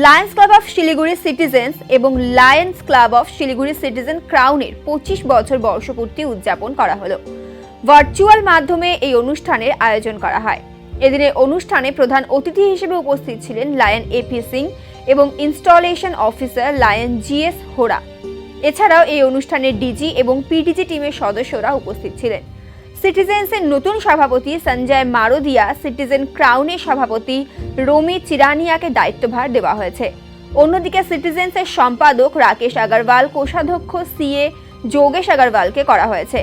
Lions Club of Siliguri Citizens এবং Lions Club of Siliguri Citizen ক্রাউনের 25 বছর বর্ষপূর্তি উদযাপন করা হলো। ভার্চুয়াল মাধ্যমে এই অনুষ্ঠানের আয়োজন করা হয়। এদিনের অনুষ্ঠানে প্রধান অতিথি হিসেবে উপস্থিত ছিলেন লায়ন এপি সিং এবং ইনস্টলেশন অফিসার লায়ন জিএস হোরা। এছাড়াও এই অনুষ্ঠানের ডিজি এবং পিডিজি টিমের সদস্যরা উপস্থিত ছিলেন। সিটিজেন্সের নতুন সভাপতি সঞ্জয় মারোদিয়া, সিটিজেন ক্রাউনের সভাপতি রমি চিরানিয়াকে দায়িত্বভার দেওয়া হয়েছে। অন্যদিকে সিটিজেন্সের সম্পাদক রাকেশ আগরওয়াল, কোষাধ্যক্ষ সিএ যোগেশ আগরওয়ালকে করা হয়েছে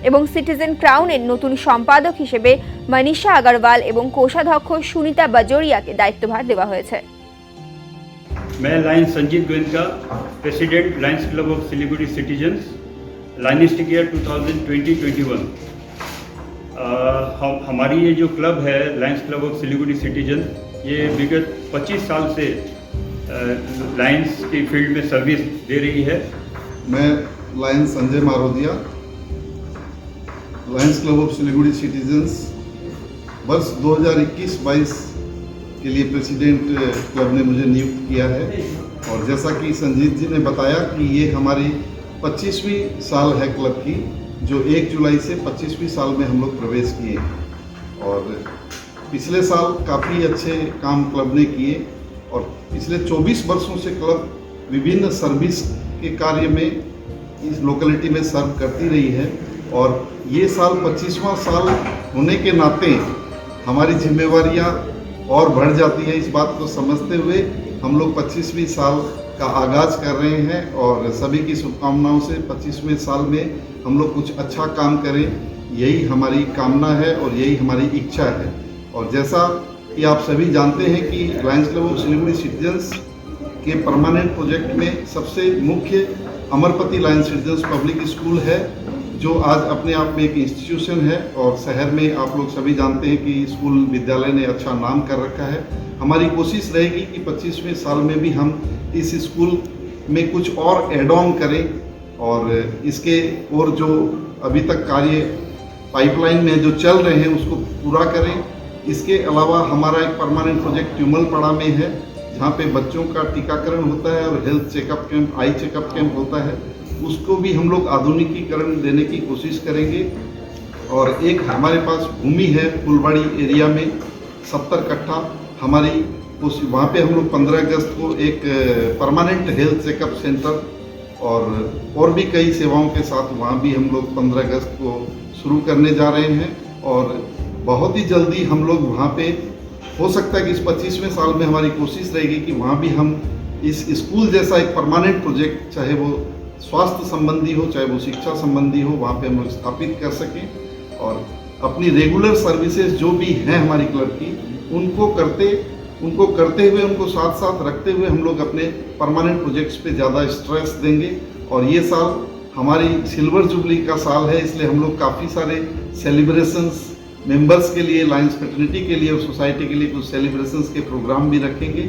এবং সিটিজেন ক্রাউনের নতুন সম্পাদক হিসেবে মনীষা আগরওয়াল এবং কোষাধ্যক্ষ সুনিতা বাজোরিয়াকে দায়িত্বভার দেওয়া হয়েছে। मैं Lions Sanjeet Goenka, president Lions Club of Siliguri Citizens, lionistic year 2020-21। हमारी ये जो क्लब है Lions Club of Siliguri Citizen, ये विगत 25 साल से लायंस की फील्ड में सर्विस दे रही है। मैं Lions Sanjay Marodia, Lions Club of Siliguri Citizens वर्ष 2021-22 के लिए प्रेसिडेंट क्लब ने मुझे नियुक्त किया है। और जैसा कि संजीत जी ने बताया कि ये हमारी 25वीं साल है क्लब की, जो 1 जुलाई से 25वीं साल में हम लोग प्रवेश किए। और पिछले साल काफ़ी अच्छे काम क्लब ने किए और पिछले 24 वर्षों से क्लब विभिन्न सर्विस के कार्य में इस लोकेलिटी में सर्व करती रही है। और ये साल 25वां साल होने के नाते हमारी जिम्मेवारियां और बढ़ जाती है। इस बात को समझते हुए हम लोग 25वीं साल का आगाज़ कर रहे हैं और सभी की शुभकामनाओं से 25वें साल में हम लोग कुछ अच्छा काम करें, यही हमारी कामना है और यही हमारी इच्छा है। और जैसा कि आप सभी जानते हैं कि Lions Club of Siliguri citizens के परमानेंट प्रोजेक्ट में सबसे मुख्य Amarpati Lions citizens public school है, जो आज अपने आप में एक इंस्टीट्यूशन है। और शहर में आप लोग सभी जानते हैं कि स्कूल विद्यालय ने अच्छा नाम कर रखा है। हमारी कोशिश रहेगी कि 25वें साल में भी हम इस स्कूल में कुछ और एड ऑन करें और इसके और जो अभी तक कार्य पाइपलाइन में जो चल रहे हैं उसको पूरा करें। इसके अलावा हमारा एक परमानेंट प्रोजेक्ट ट्यूमलपाड़ा में है, जहाँ पे बच्चों का टीकाकरण होता है और health checkup camp, eye checkup camp होता है, उसको भी हम लोग आधुनिकीकरण देने की कोशिश करेंगे। और एक हमारे पास भूमि है फुलवाड़ी एरिया में 70 कट्ठा हमारी, वहाँ पे हम लोग 15 अगस्त को एक परमानेंट हेल्थ चेकअप सेंटर और भी कई सेवाओं के साथ वहाँ भी हम लोग 15 अगस्त को शुरू करने जा रहे हैं। और बहुत ही जल्दी हम लोग वहाँ पे हो सकता है कि इस 25वें साल में हमारी कोशिश रहेगी कि वहाँ भी हम इस स्कूल जैसा एक परमानेंट प्रोजेक्ट, चाहे वो स्वास्थ्य संबंधी हो चाहे वो शिक्षा संबंधी हो, वहाँ पे हम लोग स्थापित कर सकें और अपनी रेगुलर सर्विसेज जो भी हैं हमारी क्लब की उनको करते हुए उनको साथ साथ रखते हुए हम लोग अपने परमानेंट प्रोजेक्ट्स पे ज़्यादा स्ट्रेस देंगे। और ये साल हमारी सिल्वर जुबली का साल है, इसलिए हम लोग काफ़ी सारे सेलिब्रेशंस मेंबर्स के लिए, लायंस फ्रेटर्निटी के लिए और सोसाइटी के लिए कुछ सेलिब्रेशंस के प्रोग्राम भी रखेंगे।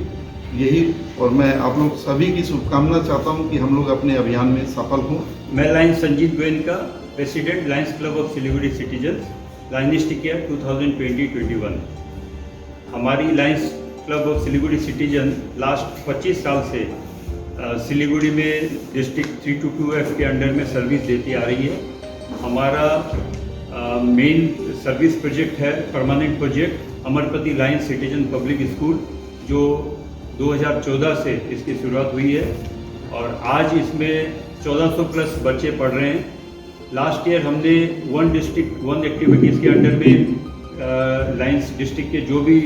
यही, और मैं आप लोग सभी की शुभकामना चाहता हूं कि हम लोग अपने अभियान में सफल हों। मैं Lions Sanjeet Goenka, president Lions Club of Siliguri Citizens, lionistic year 2020-21। हमारी Lions Club of Siliguri Citizen last 25 साल से सिलीगुड़ी में डिस्ट्रिक्ट 322F के अंडर में सर्विस देती आ रही है। हमारा मेन सर्विस प्रोजेक्ट है permanent project Amarpati Lions citizen public school, जो 2014 से इसकी शुरुआत हुई है और आज इसमें 1400 प्लस बच्चे पढ़ रहे हैं। लास्ट ईयर हमने 1 डिस्ट्रिक्ट 1 एक्टिविटीज़ के अंडर में लायंस डिस्ट्रिक्ट के जो भी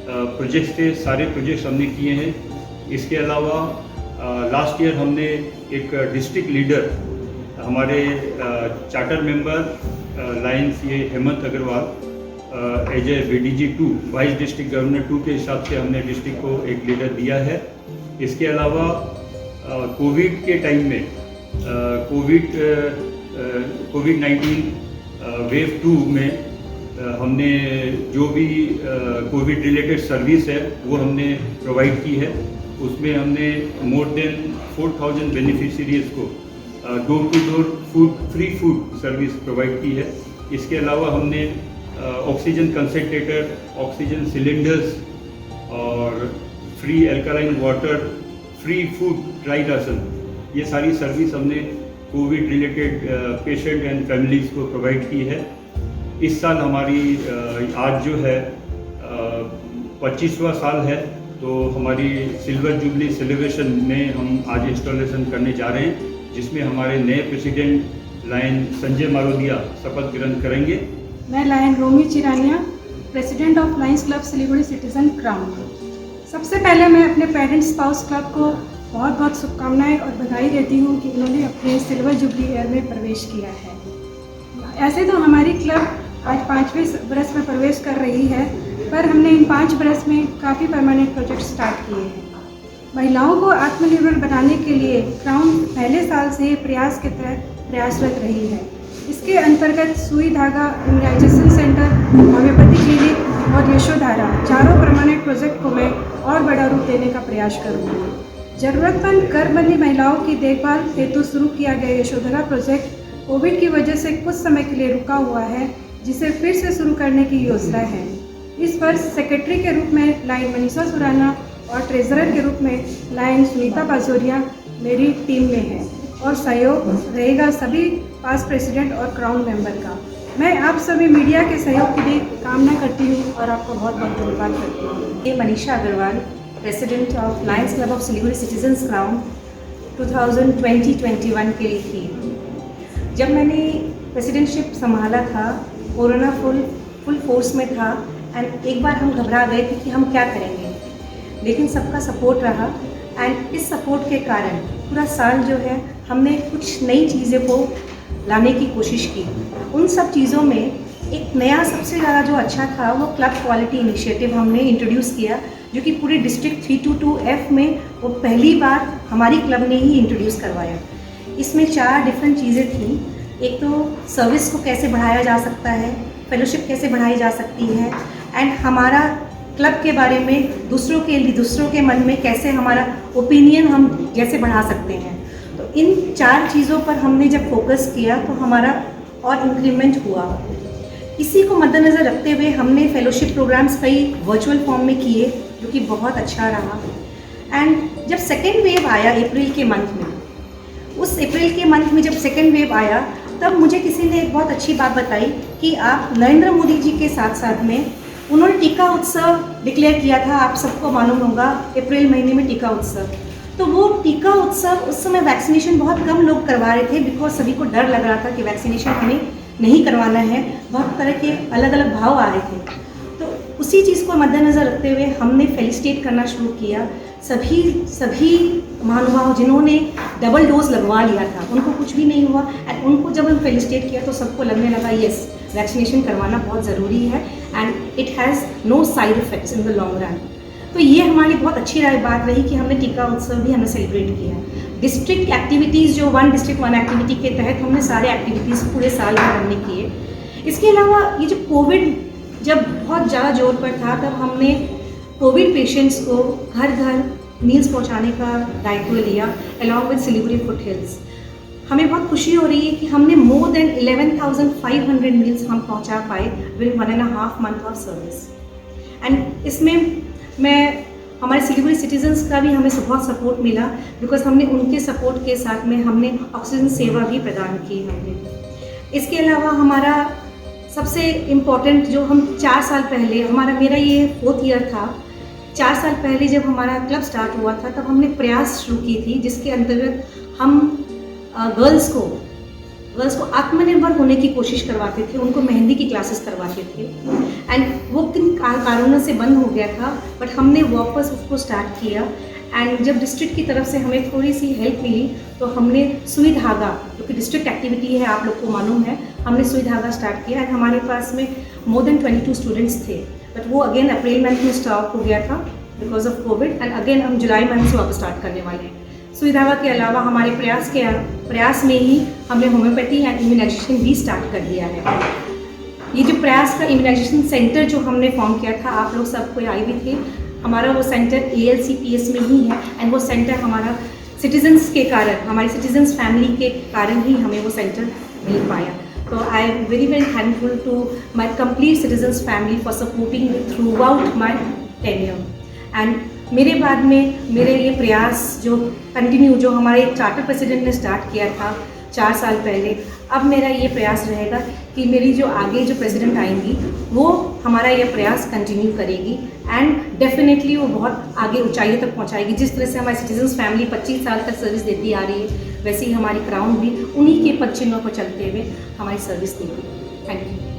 प्रोजेक्ट्स थे सारे प्रोजेक्ट्स हमने किए हैं। इसके अलावा लास्ट ईयर हमने एक डिस्ट्रिक्ट लीडर, हमारे चार्टर मेंबर लायंस ये Hemant Agrawal as a BDG 2 vice district governor 2 के हिसाब से हमने डिस्ट्रिक्ट को एक लीडर दिया है। इसके अलावा कोविड के टाइम में कोविड-19 वेव 2 में हमने जो भी कोविड रिलेटेड सर्विस है वो हमने प्रोवाइड की है। उसमें हमने मोर देन 4000 बेनिफिशियरीज को door to door free food service provide की है। इसके अलावा हमने ऑक्सीजन कंसंट्रेटर, ऑक्सीजन सिलेंडर्स और free alkaline water, free food, dry ration, ये सारी सर्विस हमने Covid related patient and families को प्रोवाइड की है। इस साल हमारी आज जो है 25वां साल है, तो हमारी सिल्वर जुबली सेलिब्रेशन में हम आज इंस्टॉलेशन करने जा रहे हैं, जिसमें हमारे नए प्रेसिडेंट लायन संजय मारोदिया शपथ ग्रहण करेंगे। मैं Lion Romi Chirania, president of Lions Club Siliguri Citizen Crown. सबसे पहले मैं अपने पेरेंट्स स्पाउस क्लब को बहुत बहुत शुभकामनाएं और बधाई देती हूँ कि उन्होंने अपने सिल्वर जुबली ईयर में प्रवेश किया है। ऐसे तो हमारी क्लब आज 5वें बरस में प्रवेश कर रही है, पर हमने इन 5 बरस में काफ़ी परमानेंट प्रोजेक्ट स्टार्ट किए हैं। महिलाओं को आत्मनिर्भर बनाने के लिए क्राउन पहले साल से प्रयास के तहत प्रयासरत रही है। इसके अंतर्गत सुई धागा इम्यूनाइजेशन सेंटर, होम्योपैथी क्लिनिक और यशोधारा, चारों परमानेंट प्रोजेक्ट को मैं और बड़ा रूप देने का प्रयास करूँगी। ज़रूरतमंद गर्भवती महिलाओं की देखभाल हेतु शुरू किया गया यशोधारा प्रोजेक्ट कोविड की वजह से कुछ समय के लिए रुका हुआ है, जिसे फिर से शुरू करने की योजना है। इस वर्ष सेक्रेटरी के रूप में लायन मनीषा सुराना और ट्रेजरर के रूप में लायन सुनीता बाजोरिया मेरी टीम में है, और सहयोग रहेगा सभी पास्ट प्रेसिडेंट और क्राउन मेंबर का। मैं आप सभी मीडिया के सहयोग की भी कामना करती हूँ और आपको बहुत बहुत धन्यवाद करती हूँ। ये Manisha Agrawal, president of Lions Club of Siliguri Citizens Crown 2020-21 के लिए थी। जब मैंने प्रेसिडेंटशिप संभाला था, कोरोना फुल फोर्स में था, एंड एक बार हम घबरा गए थे कि हम क्या करेंगे, लेकिन सबका सपोर्ट रहा, एंड इस सपोर्ट के कारण पूरा साल जो है हमने कुछ नई चीज़ें को लाने की कोशिश की। उन सब चीज़ों में एक नया सबसे ज़्यादा जो अच्छा था वो क्लब क्वालिटी इनिशिएटिव हमने इंट्रोड्यूस किया, जो कि पूरे डिस्ट्रिक्ट 322F में वो पहली बार हमारी क्लब ने ही इंट्रोड्यूस करवाया। इसमें 4 डिफरेंट चीज़ें थी। एक तो सर्विस को कैसे बढ़ाया जा सकता है, फेलोशिप कैसे बढ़ाई जा सकती है, एंड हमारा क्लब के बारे में दूसरों के मन में कैसे हमारा ओपिनियन हम कैसे बढ़ा सकते हैं। तो इन 4 चीज़ों पर हमने जब फोकस किया तो हमारा और इंक्रीमेंट हुआ। इसी को मद्देनज़र रखते हुए हमने फेलोशिप प्रोग्राम्स कई वर्चुअल फॉर्म में किए, जो कि बहुत अच्छा रहा। एंड जब सेकेंड वेव आया अप्रैल के मंथ में, उस अप्रैल के मंथ में जब सेकेंड वेव आया, तब मुझे किसी ने एक बहुत अच्छी बात बताई कि आप नरेंद्र मोदी जी के साथ साथ में उन्होंने टीका उत्सव डिक्लेयर किया था। आप सबको मालूम होगा अप्रैल महीने में टीका उत्सव। तो वो टीका उत्सव, उस समय वैक्सीनेशन बहुत कम लोग करवा रहे थे, बिकॉज सभी को डर लग रहा था कि वैक्सीनेशन हमें नहीं करवाना है। बहुत तरह के अलग अलग भाव आ रहे थे। तो उसी चीज़ को मद्देनज़र रखते हुए हमने फेलिसिटेट करना शुरू किया। सभी महानुभाव जिन्होंने डबल डोज लगवा लिया था, उनको कुछ भी नहीं हुआ, एंड उनको जब हम फेलिसिटेट किया तो सबको लगने लगा यस, वैक्सीनेशन करवाना बहुत ज़रूरी है, and it has no side effects in the long run. तो ये हमारी बहुत अच्छी बात रही कि हमने टीका उत्सव भी हमने सेलिब्रेट किया। डिस्ट्रिक्ट एक्टिविटीज़ जो 1 डिस्ट्रिक्ट 1 एक्टिविटी के तहत हमने सारे एक्टिविटीज़ पूरे साल भर हमने किए। इसके अलावा ये जो कोविड जब बहुत ज़्यादा जोर पर था, तब हमने कोविड पेशेंट्स को घर घर मील्स पहुंचाने का दायित्व लिया along with Siliguri foot hills. हमें बहुत खुशी हो रही है कि हमने मोर देन 11,500 मील्स हम पहुंचा पाए with 1.5 month of service. And इसमें हमारे सिलीगुड़ी सिटीजन्स का भी हमें बहुत सपोर्ट मिला, बिकॉज हमने उनके सपोर्ट के साथ में हमने ऑक्सीजन सेवा भी प्रदान की हमने। इसके अलावा हमारा सबसे इम्पॉर्टेंट जो हम 4 साल पहले, मेरा ये 4th ईयर था, 4 साल पहले जब हमारा क्लब स्टार्ट हुआ था, तब हमने प्रयास शुरू की थी, जिसके अंतर्गत हम गर्ल्स को आत्मनिर्भर होने की कोशिश करवाते थे, उनको मेहंदी की क्लासेस करवाते थे। एंड वो किन कारणों से बंद हो गया था, बट हमने वापस उसको स्टार्ट किया। एंड जब डिस्ट्रिक्ट की तरफ से हमें थोड़ी सी हेल्प मिली, तो हमने सुई धागा, जो कि डिस्ट्रिक्ट एक्टिविटी है, आप लोग को मालूम है, हमने सुई धागा स्टार्ट किया। एंड हमारे पास में मोर देन 22 स्टूडेंट्स थे, बट वो अगेन अप्रैल मंथ में स्टॉप हो गया था because of Covid, and again हम जुलाई मंथ से वापस स्टार्ट करने वाले हैं। सुई धागा के अलावा हमारे प्रयास में ही हमने होम्योपैथी एंड इम्यूनाइजेशन भी स्टार्ट कर दिया है। ये जो प्रयास का इम्यूनाइजेशन सेंटर जो हमने फॉर्म किया था, आप लोग सब कोई आए भी थे, हमारा वो सेंटर ALCPS में ही है। एंड वो सेंटर हमारा सिटीजन्स के कारण, हमारी सिटीजन्स फैमिली के कारण ही हमें वो सेंटर मिल पाया। तो I am very thankful to my complete Citizens family for supporting me throughout my tenure. And मेरे बाद में मेरे ये प्रयास जो कंटिन्यू जो हमारे चार्टर प्रेसिडेंट ने स्टार्ट किया था 4 साल पहले, अब मेरा ये प्रयास रहेगा कि मेरी जो आगे जो प्रेसिडेंट आएंगी वो हमारा ये प्रयास कंटिन्यू करेगी एंड डेफिनेटली वो बहुत आगे ऊंचाइयों तक पहुंचाएगी। जिस तरह से हमारी सिटीजन्स फैमिली 25 साल तक सर्विस देती आ रही है, वैसे ही हमारी क्राउन भी उन्हीं के पद चिन्हों पर चलते हुए हमारी सर्विस देगी। Thank you.